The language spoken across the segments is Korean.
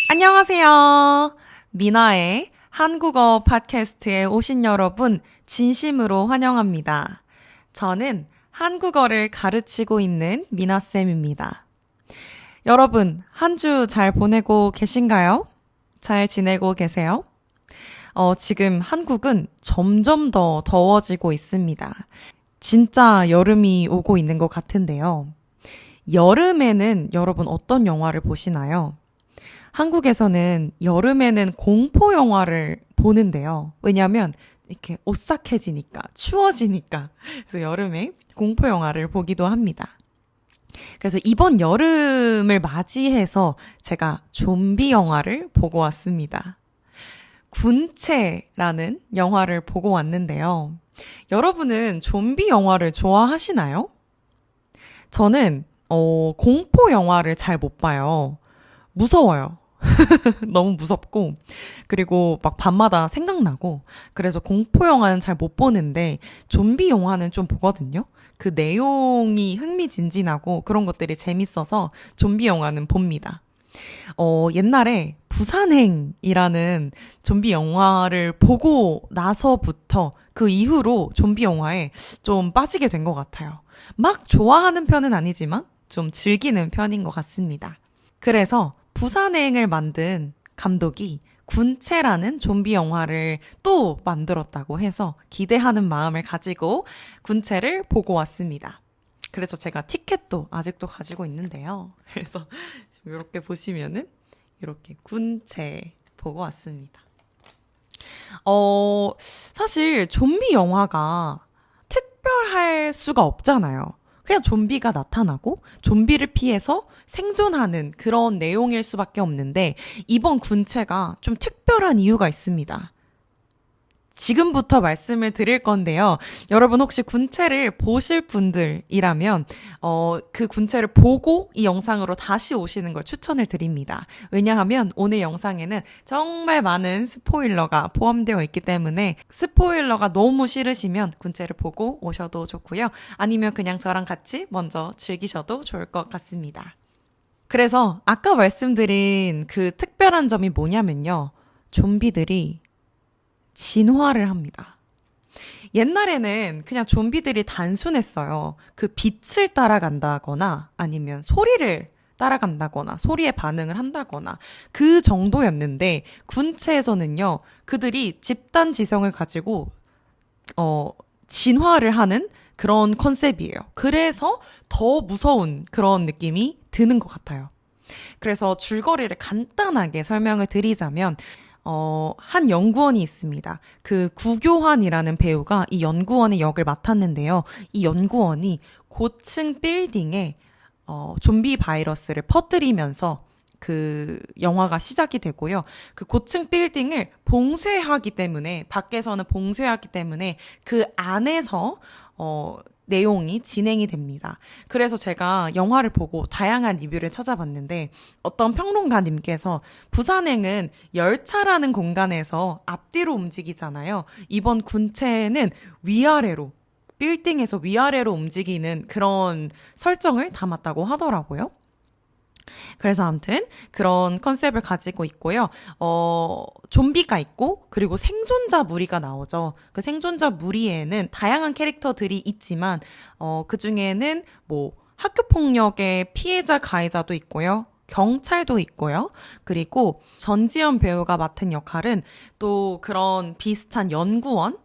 안녕하세요. 미나의 한국어 팟캐스트에 오신 여러분 진심으로 환영합니다. 저는 한국어를 가르치고 있는 미나쌤입니다. 여러분, 한 주 잘 보내고 계신가요? 잘 지내고 계세요? 지금 한국은 점점 더 더워지고 있습니다. 진짜 여름이 오고 있는 것 같은데요. 여름에는 여러분 어떤 영화를 보시나요? 한국에서는 여름에는 공포 영화를 보는데요. 왜냐하면 이렇게 오싹해지니까, 추워지니까. 그래서 여름에 공포 영화를 보기도 합니다. 그래서 이번 여름을 맞이해서 제가 좀비 영화를 보고 왔습니다. 군체라는 영화를 보고 왔는데요. 여러분은 좀비 영화를 좋아하시나요? 저는 공포 영화를 잘 못 봐요. 무서워요. 너무 무섭고, 그리고 막 밤마다 생각나고, 그래서 공포 영화는 잘 못 보는데, 좀비 영화는 좀 보거든요? 그 내용이 흥미진진하고 그런 것들이 재밌어서 좀비 영화는 봅니다. 옛날에 부산행이라는 좀비 영화를 보고 나서부터 그 이후로 좀비 영화에 좀 빠지게 된 것 같아요. 막 좋아하는 편은 아니지만 좀 즐기는 편인 것 같습니다. 그래서 부산행을 만든 감독이 군체라는 좀비 영화를 또 만들었다고 해서 기대하는 마음을 가지고 군체를 보고 왔습니다. 그래서 제가 티켓도 아직도 가지고 있는데요. 그래서 지금 이렇게 보시면은 이렇게 군체 보고 왔습니다. 사실 좀비 영화가 특별할 수가 없잖아요. 그냥 좀비가 나타나고 좀비를 피해서 생존하는 그런 내용일 수밖에 없는데 이번 군체가 좀 특별한 이유가 있습니다. 지금부터 말씀을 드릴 건데요. 여러분 혹시 군체를 보실 분들이라면 그 군체를 보고 이 영상으로 다시 오시는 걸 추천을 드립니다. 왜냐하면 오늘 영상에는 정말 많은 스포일러가 포함되어 있기 때문에 스포일러가 너무 싫으시면 군체를 보고 오셔도 좋고요. 아니면 그냥 저랑 같이 먼저 즐기셔도 좋을 것 같습니다. 그래서 아까 말씀드린 그 특별한 점이 뭐냐면요. 좀비들이 진화를 합니다. 옛날에는 그냥 좀비들이 단순했어요. 그 빛을 따라간다거나 아니면 소리를 따라간다거나 소리에 반응을 한다거나 그 정도였는데 군체에서는요. 그들이 집단 지성을 가지고 진화를 하는 그런 컨셉이에요. 그래서 더 무서운 그런 느낌이 드는 것 같아요. 그래서 줄거리를 간단하게 설명을 드리자면 한 연구원이 있습니다. 그 구교환이라는 배우가 이 연구원의 역을 맡았는데요. 이 연구원이 고층 빌딩에 좀비 바이러스를 퍼뜨리면서 그 영화가 시작이 되고요. 그 고층 빌딩을 봉쇄하기 때문에 밖에서는 봉쇄하기 때문에 그 안에서 내용이 진행이 됩니다. 그래서 제가 영화를 보고 다양한 리뷰를 찾아봤는데 어떤 평론가님께서 부산행은 열차라는 공간에서 앞뒤로 움직이잖아요. 이번 군체는 위아래로 빌딩에서 위아래로 움직이는 그런 설정을 담았다고 하더라고요. 그래서 아무튼 그런 컨셉을 가지고 있고요. 좀비가 있고 그리고 생존자 무리가 나오죠. 그 생존자 무리에는 다양한 캐릭터들이 있지만 그 중에는 뭐 학교폭력의 피해자 가해자도 있고요. 경찰도 있고요. 그리고 전지현 배우가 맡은 역할은 또 그런 비슷한 연구원,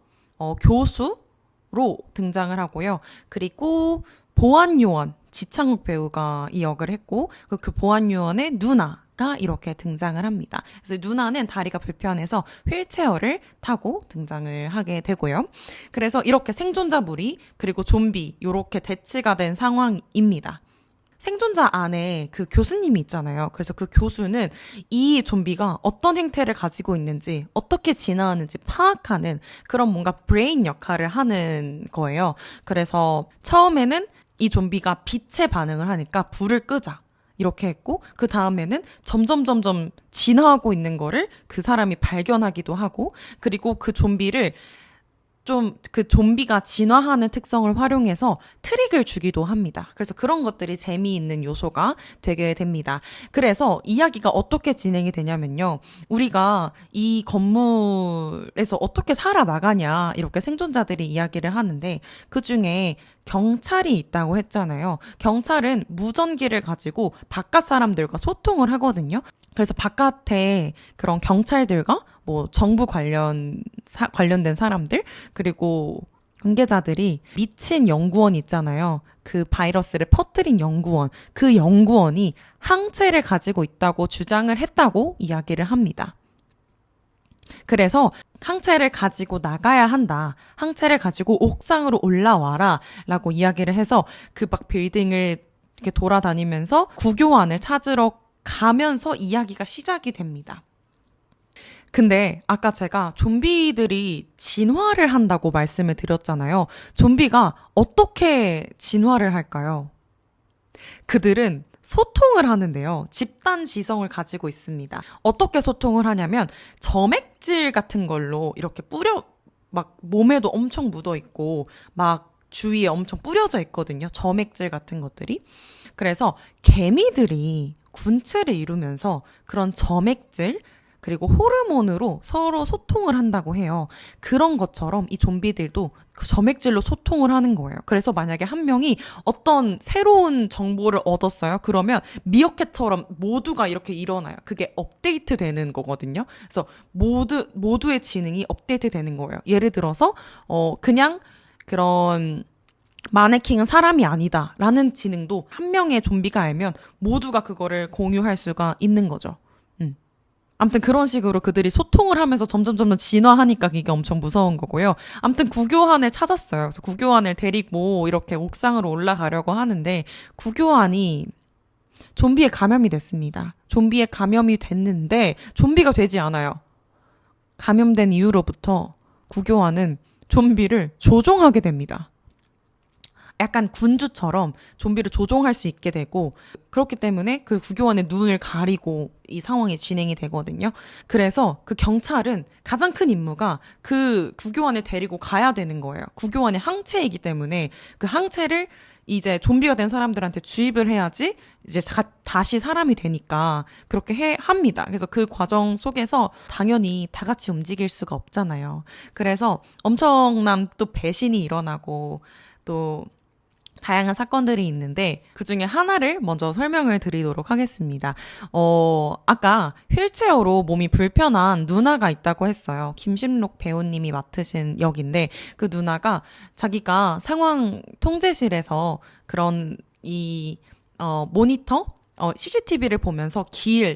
교수로 등장을 하고요. 그리고 보안요원, 지창욱 배우가 이 역을 했고 그 보안요원의 누나가 이렇게 등장을 합니다. 그래서 누나는 다리가 불편해서 휠체어를 타고 등장을 하게 되고요. 그래서 이렇게 생존자 무리 그리고 좀비 이렇게 대치가 된 상황입니다. 생존자 안에 그 교수님이 있잖아요. 그래서 그 교수는 이 좀비가 어떤 행태를 가지고 있는지, 어떻게 진화하는지 파악하는 그런 뭔가 브레인 역할을 하는 거예요. 그래서 처음에는 이 좀비가 빛에 반응을 하니까 불을 끄자. 이렇게 했고 그 다음에는 점점 진화하고 있는 거를 그 사람이 발견하기도 하고 그리고 그 좀비를 좀 그 좀비가 진화하는 특성을 활용해서 트릭을 주기도 합니다. 그래서 그런 것들이 재미있는 요소가 되게 됩니다. 그래서 이야기가 어떻게 진행이 되냐면요. 우리가 이 건물에서 어떻게 살아나가냐 이렇게 생존자들이 이야기를 하는데 그중에 경찰이 있다고 했잖아요. 경찰은 무전기를 가지고 바깥 사람들과 소통을 하거든요. 그래서 바깥에 그런 경찰들과 뭐 정부 관련된 사람들 그리고 관계자들이 미친 연구원 있잖아요. 그 바이러스를 퍼뜨린 연구원, 그 연구원이 항체를 가지고 있다고 주장을 했다고 이야기를 합니다. 그래서 항체를 가지고 나가야 한다. 항체를 가지고 옥상으로 올라와라. 라고 이야기를 해서 그 막 빌딩을 이렇게 돌아다니면서 구교환을 찾으러 가면서 이야기가 시작이 됩니다. 근데 아까 제가 좀비들이 진화를 한다고 말씀을 드렸잖아요. 좀비가 어떻게 진화를 할까요? 그들은 소통을 하는데요. 집단 지성을 가지고 있습니다. 어떻게 소통을 하냐면 점액질 같은 걸로 이렇게 막 몸에도 엄청 묻어 있고 막 주위에 엄청 뿌려져 있거든요. 점액질 같은 것들이. 그래서 개미들이 군체를 이루면서 그런 점액질 그리고 호르몬으로 서로 소통을 한다고 해요. 그런 것처럼 이 좀비들도 그 점액질로 소통을 하는 거예요. 그래서 만약에 한 명이 어떤 새로운 정보를 얻었어요. 그러면 미어캣처럼 모두가 이렇게 일어나요. 그게 업데이트 되는 거거든요. 그래서 모두의 지능이 업데이트 되는 거예요. 예를 들어서 그냥 그런 마네킹은 사람이 아니다 라는 지능도 한 명의 좀비가 알면 모두가 그거를 공유할 수가 있는 거죠. 아무튼 그런 식으로 그들이 소통을 하면서 점점 진화하니까 이게 엄청 무서운 거고요. 아무튼 구교환을 찾았어요. 그래서 구교환을 데리고 이렇게 옥상으로 올라가려고 하는데 구교환이 좀비에 감염이 됐습니다. 좀비에 감염이 됐는데 좀비가 되지 않아요. 감염된 이후로부터 구교환은 좀비를 조종하게 됩니다. 약간 군주처럼 좀비를 조종할 수 있게 되고 그렇기 때문에 그 구교환의 눈을 가리고 이 상황이 진행이 되거든요. 그래서 그 경찰은 가장 큰 임무가 그 구교환을 데리고 가야 되는 거예요. 구교환의 항체이기 때문에 그 항체를 이제 좀비가 된 사람들한테 주입을 해야지 이제 다시 사람이 되니까 그렇게 합니다. 그래서 그 과정 속에서 당연히 다 같이 움직일 수가 없잖아요. 그래서 엄청난 또 배신이 일어나고 또 다양한 사건들이 있는데 그중에 하나를 먼저 설명을 드리도록 하겠습니다. 아까 휠체어로 몸이 불편한 누나가 있다고 했어요. 김신록 배우님이 맡으신 역인데 그 누나가 자기가 상황 통제실에서 그런 모니터 CCTV를 보면서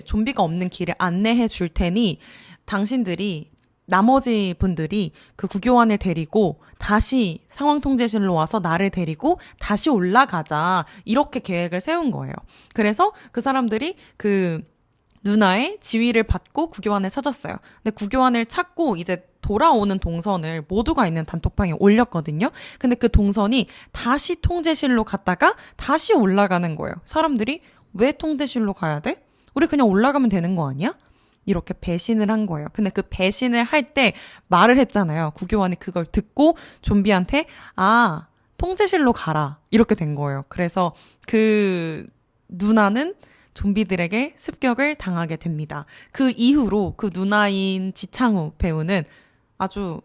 좀비가 없는 길을 안내해 줄 테니 당신들이 나머지 분들이 그 구교환을 데리고 다시 상황통제실로 와서 나를 데리고 다시 올라가자 이렇게 계획을 세운 거예요. 그래서 그 사람들이 그 누나의 지휘를 받고 구교환을 찾았어요. 근데 구교환을 찾고 이제 돌아오는 동선을 모두가 있는 단톡방에 올렸거든요. 근데 그 동선이 다시 통제실로 갔다가 다시 올라가는 거예요. 사람들이 왜 통제실로 가야 돼? 우리 그냥 올라가면 되는 거 아니야? 이렇게 배신을 한 거예요. 근데 그 배신을 할 때 말을 했잖아요. 구교환이 그걸 듣고 좀비한테 통제실로 가라 이렇게 된 거예요. 그래서 그 누나는 좀비들에게 습격을 당하게 됩니다. 그 이후로 그 누나인 지창우 배우는 아주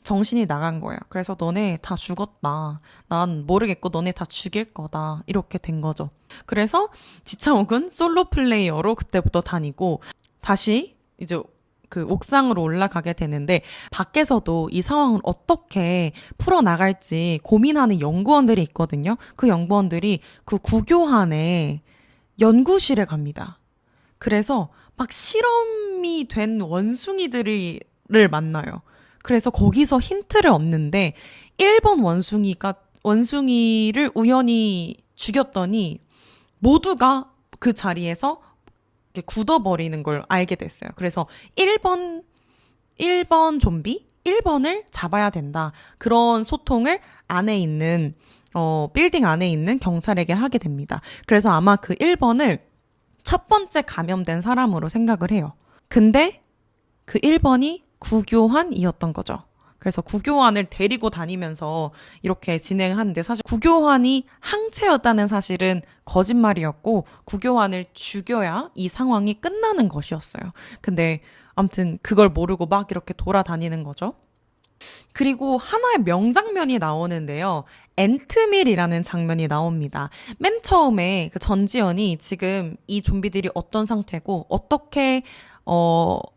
정신이 나간 거예요. 그래서 너네 다 죽었다. 난 모르겠고 너네 다 죽일 거다. 이렇게 된 거죠. 그래서 지창욱은 솔로 플레이어로 그때부터 다니고 다시 이제 그 옥상으로 올라가게 되는데 밖에서도 이 상황을 어떻게 풀어나갈지 고민하는 연구원들이 있거든요. 그 연구원들이 그 구교환의 연구실에 갑니다. 그래서 막 실험이 된 원숭이들을 만나요. 그래서 거기서 힌트를 얻는데 1번 원숭이를 우연히 죽였더니 모두가 그 자리에서 이렇게 굳어버리는 걸 알게 됐어요. 그래서 1번 좀비 1번을 잡아야 된다. 그런 소통을 안에 있는 빌딩 안에 있는 경찰에게 하게 됩니다. 그래서 아마 그 1번을 첫 번째 감염된 사람으로 생각을 해요. 근데 그 1번이 구교환이었던 거죠. 그래서 구교환을 데리고 다니면서 이렇게 진행을 하는데 사실 구교환이 항체였다는 사실은 거짓말이었고 구교환을 죽여야 이 상황이 끝나는 것이었어요. 근데 아무튼 그걸 모르고 막 이렇게 돌아다니는 거죠. 그리고 하나의 명장면이 나오는데요. 앤트밀이라는 장면이 나옵니다. 맨 처음에 그 전지현이 지금 이 좀비들이 어떤 상태고 어떻게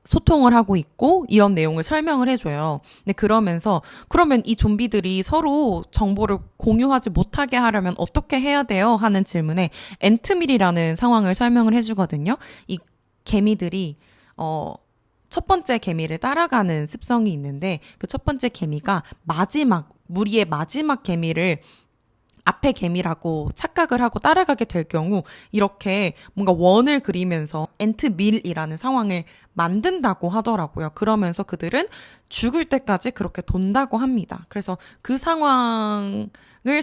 소통을 하고 있고 이런 내용을 설명을 해줘요. 근데 그러면서 그러면 이 좀비들이 서로 정보를 공유하지 못하게 하려면 어떻게 해야 돼요? 하는 질문에 앤트밀이라는 상황을 설명을 해주거든요. 이 개미들이 첫 번째 개미를 따라가는 습성이 있는데 그 첫 번째 개미가 무리의 마지막 개미를 앞에 개미라고 착각을 하고 따라가게 될 경우 이렇게 뭔가 원을 그리면서 앤트밀이라는 상황을 만든다고 하더라고요. 그러면서 그들은 죽을 때까지 그렇게 돈다고 합니다. 그래서 그 상황을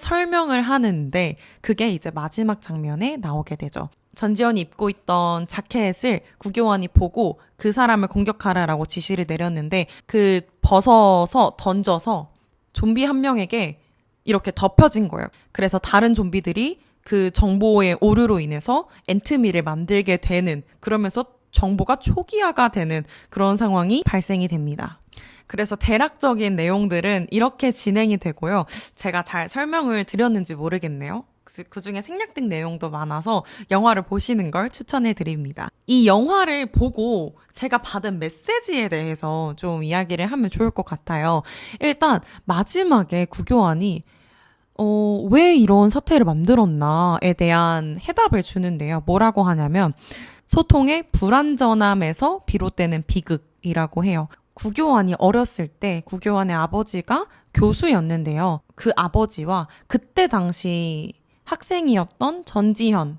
설명을 하는데 그게 이제 마지막 장면에 나오게 되죠. 전지현이 입고 있던 자켓을 구교환이 보고 그 사람을 공격하라라고 지시를 내렸는데 그 벗어서 던져서 좀비 한 명에게 이렇게 덮여진 거예요. 그래서 다른 좀비들이 그 정보의 오류로 인해서 앤트밀을 만들게 되는, 그러면서 정보가 초기화가 되는 그런 상황이 발생이 됩니다. 그래서 대략적인 내용들은 이렇게 진행이 되고요. 제가 잘 설명을 드렸는지 모르겠네요. 그 중에 생략된 내용도 많아서 영화를 보시는 걸 추천해 드립니다. 이 영화를 보고 제가 받은 메시지에 대해서 좀 이야기를 하면 좋을 것 같아요. 일단 마지막에 구교환이 왜 이런 사태를 만들었나에 대한 해답을 주는데요. 뭐라고 하냐면 소통의 불완전함에서 비롯되는 비극이라고 해요. 구교환이 어렸을 때 구교환의 아버지가 교수였는데요. 그 아버지와 그때 당시 학생이었던 전지현과의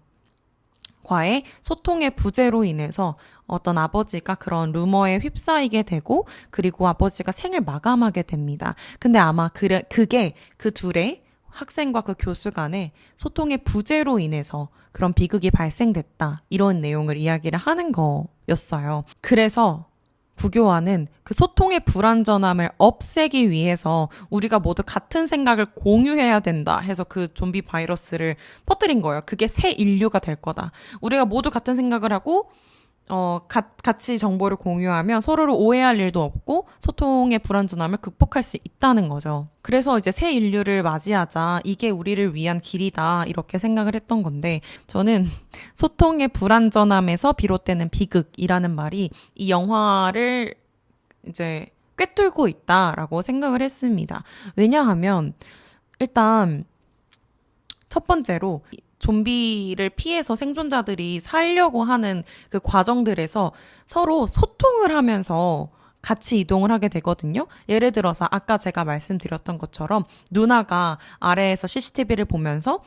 소통의 부재로 인해서 어떤 아버지가 그런 루머에 휩싸이게 되고 그리고 아버지가 생을 마감하게 됩니다. 근데 아마 그게 그 둘의 학생과 그 교수 간의 소통의 부재로 인해서 그런 비극이 발생됐다. 이런 내용을 이야기를 하는 거였어요. 그래서 구교환은 그 소통의 불완전함을 없애기 위해서 우리가 모두 같은 생각을 공유해야 된다 해서 그 좀비 바이러스를 퍼뜨린 거예요. 그게 새 인류가 될 거다. 우리가 모두 같은 생각을 하고 같이 정보를 공유하면 서로를 오해할 일도 없고 소통의 불완전함을 극복할 수 있다는 거죠. 그래서 이제 새 인류를 맞이하자, 이게 우리를 위한 길이다, 이렇게 생각을 했던 건데, 저는 소통의 불완전함에서 비롯되는 비극이라는 말이 이 영화를 이제 꿰뚫고 있다라고 생각을 했습니다. 왜냐하면 일단 첫 번째로 좀비를 피해서 생존자들이 살려고 하는 그 과정들에서 서로 소통을 하면서 같이 이동을 하게 되거든요. 예를 들어서 아까 제가 말씀드렸던 것처럼 누나가 아래에서 CCTV를 보면서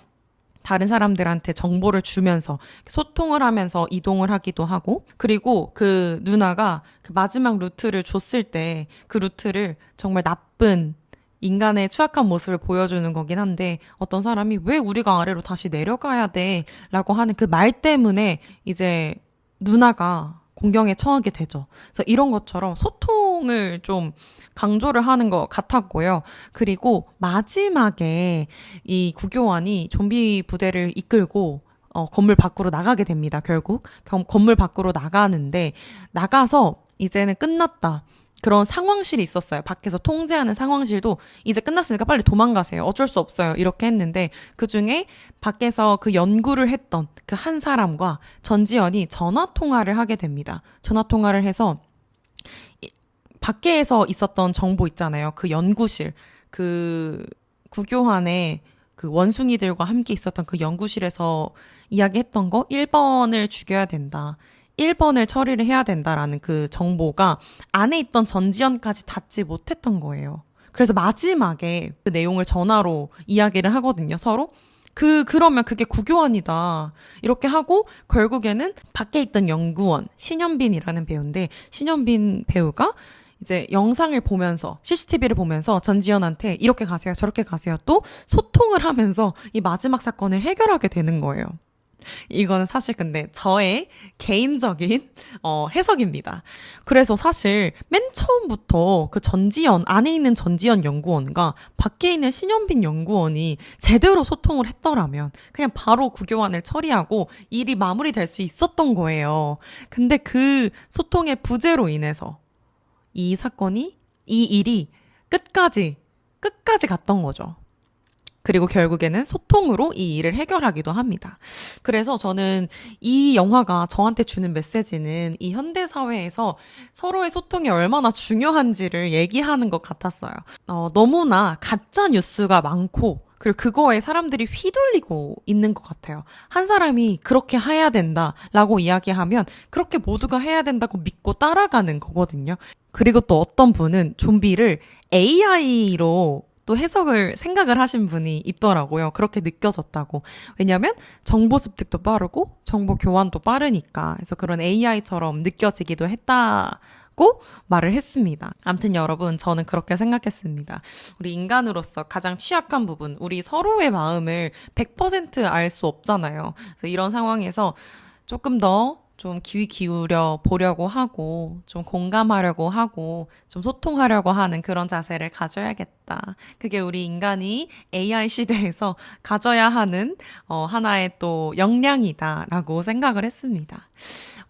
다른 사람들한테 정보를 주면서 소통을 하면서 이동을 하기도 하고, 그리고 그 누나가 그 마지막 루트를 줬을 때 그 루트를 정말 나쁜 인간의 추악한 모습을 보여주는 거긴 한데 어떤 사람이 왜 우리가 아래로 다시 내려가야 돼? 라고 하는 그 말 때문에 이제 누나가 공경에 처하게 되죠. 그래서 이런 것처럼 소통을 좀 강조를 하는 것 같았고요. 그리고 마지막에 이 구교환이 좀비 부대를 이끌고 건물 밖으로 나가게 됩니다. 결국 건물 밖으로 나가는데 나가서 이제는 끝났다. 그런 상황실이 있었어요. 밖에서 통제하는 상황실도 이제 끝났으니까 빨리 도망가세요. 어쩔 수 없어요. 이렇게 했는데 그중에 밖에서 그 연구를 했던 그 한 사람과 전지현이 전화 통화를 하게 됩니다. 전화 통화를 해서 밖에서 있었던 정보 있잖아요. 그 연구실, 그 구교환의 그 원숭이들과 함께 있었던 그 연구실에서 이야기했던 거 1번을 죽여야 된다. 1번을 처리를 해야 된다라는 그 정보가 안에 있던 전지현까지 닿지 못했던 거예요. 그래서 마지막에 그 내용을 전화로 이야기를 하거든요, 서로. 그러면 그게 구교환이다. 이렇게 하고 결국에는 밖에 있던 연구원, 신현빈이라는 배우인데, 신현빈 배우가 이제 영상을 보면서, CCTV를 보면서 전지현한테 이렇게 가세요, 저렇게 가세요. 또 소통을 하면서 이 마지막 사건을 해결하게 되는 거예요. 이거는 사실 근데 저의 개인적인 해석입니다. 그래서 사실 맨 처음부터 그 전지현 안에 있는 전지현 연구원과 밖에 있는 신현빈 연구원이 제대로 소통을 했더라면 그냥 바로 구교환을 처리하고 일이 마무리될 수 있었던 거예요. 근데 그 소통의 부재로 인해서 이 일이 끝까지 갔던 거죠. 그리고 결국에는 소통으로 이 일을 해결하기도 합니다. 그래서 저는 이 영화가 저한테 주는 메시지는 이 현대 사회에서 서로의 소통이 얼마나 중요한지를 얘기하는 것 같았어요. 너무나 가짜 뉴스가 많고 그리고 그거에 사람들이 휘둘리고 있는 것 같아요. 한 사람이 그렇게 해야 된다라고 이야기하면 그렇게 모두가 해야 된다고 믿고 따라가는 거거든요. 그리고 또 어떤 분은 좀비를 AI로 또 생각을 하신 분이 있더라고요. 그렇게 느껴졌다고. 왜냐면 정보 습득도 빠르고 정보 교환도 빠르니까. 그래서 그런 AI처럼 느껴지기도 했다고 말을 했습니다. 아무튼 여러분, 저는 그렇게 생각했습니다. 우리 인간으로서 가장 취약한 부분, 우리 서로의 마음을 100% 알 수 없잖아요. 그래서 이런 상황에서 조금 더 좀 귀 기울여 보려고 하고, 좀 공감하려고 하고, 좀 소통하려고 하는 그런 자세를 가져야겠다. 그게 우리 인간이 AI 시대에서 가져야 하는, 하나의 또 역량이다라고 생각을 했습니다.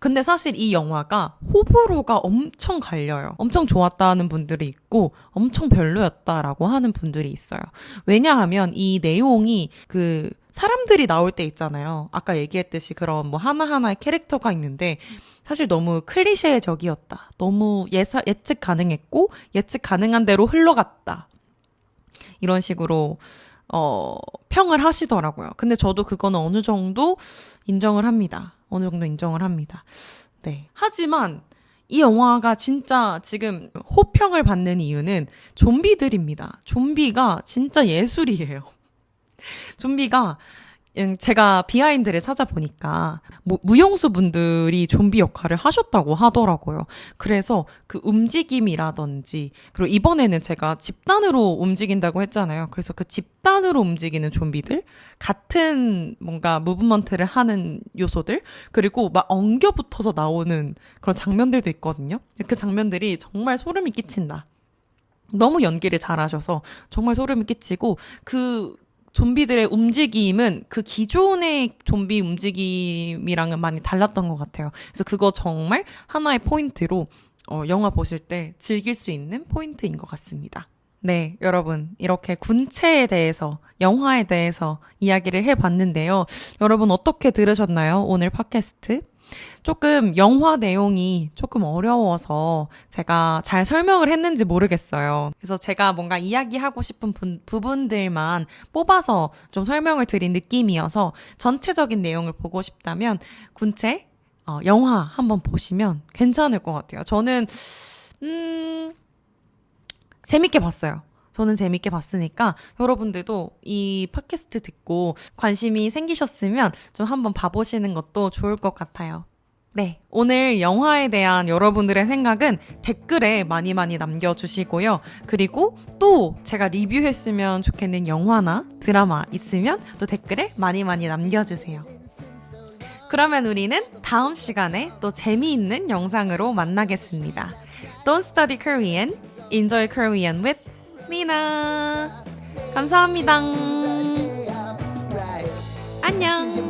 근데 사실 이 영화가 호불호가 엄청 갈려요. 엄청 좋았다는 분들이 있고, 엄청 별로였다라고 하는 분들이 있어요. 왜냐하면 이 내용이 사람들이 나올 때 있잖아요. 아까 얘기했듯이 그런 뭐 하나하나의 캐릭터가 있는데 사실 너무 클리셰적이었다. 너무 예측 가능했고 예측 가능한 대로 흘러갔다. 이런 식으로 평을 하시더라고요. 근데 저도 그거는 어느 정도 인정을 합니다. 네. 하지만 이 영화가 진짜 지금 호평을 받는 이유는 좀비들입니다. 좀비가 진짜 예술이에요. 좀비가 제가 비하인드를 찾아보니까 무용수 분들이 좀비 역할을 하셨다고 하더라고요. 그래서 그 움직임이라든지 그리고 이번에는 제가 집단으로 움직인다고 했잖아요. 그래서 그 집단으로 움직이는 좀비들 같은 뭔가 무브먼트를 하는 요소들 그리고 막 엉겨붙어서 나오는 그런 장면들도 있거든요. 그 장면들이 정말 소름이 끼친다. 너무 연기를 잘하셔서 정말 소름이 끼치고 좀비들의 움직임은 그 기존의 좀비 움직임이랑은 많이 달랐던 것 같아요. 그래서 그거 정말 하나의 포인트로 영화 보실 때 즐길 수 있는 포인트인 것 같습니다. 네, 여러분 이렇게 군체에 대해서 영화에 대해서 이야기를 해봤는데요. 여러분 어떻게 들으셨나요? 오늘 팟캐스트? 조금 영화 내용이 조금 어려워서 제가 잘 설명을 했는지 모르겠어요. 그래서 제가 뭔가 이야기하고 싶은 부분들만 뽑아서 좀 설명을 드린 느낌이어서 전체적인 내용을 보고 싶다면 군체 영화 한번 보시면 괜찮을 것 같아요. 저는 재밌게 봤어요. 저는 재밌게 봤으니까 여러분들도 이 팟캐스트 듣고 관심이 생기셨으면 좀 한번 봐보시는 것도 좋을 것 같아요. 네, 오늘 영화에 대한 여러분들의 생각은 댓글에 많이 남겨주시고요. 그리고 또 제가 리뷰했으면 좋겠는 영화나 드라마 있으면 또 댓글에 많이 남겨주세요. 그러면 우리는 다음 시간에 또 재미있는 영상으로 만나겠습니다. Don't study Korean, enjoy Korean with 미나. 감사합니다. 안녕.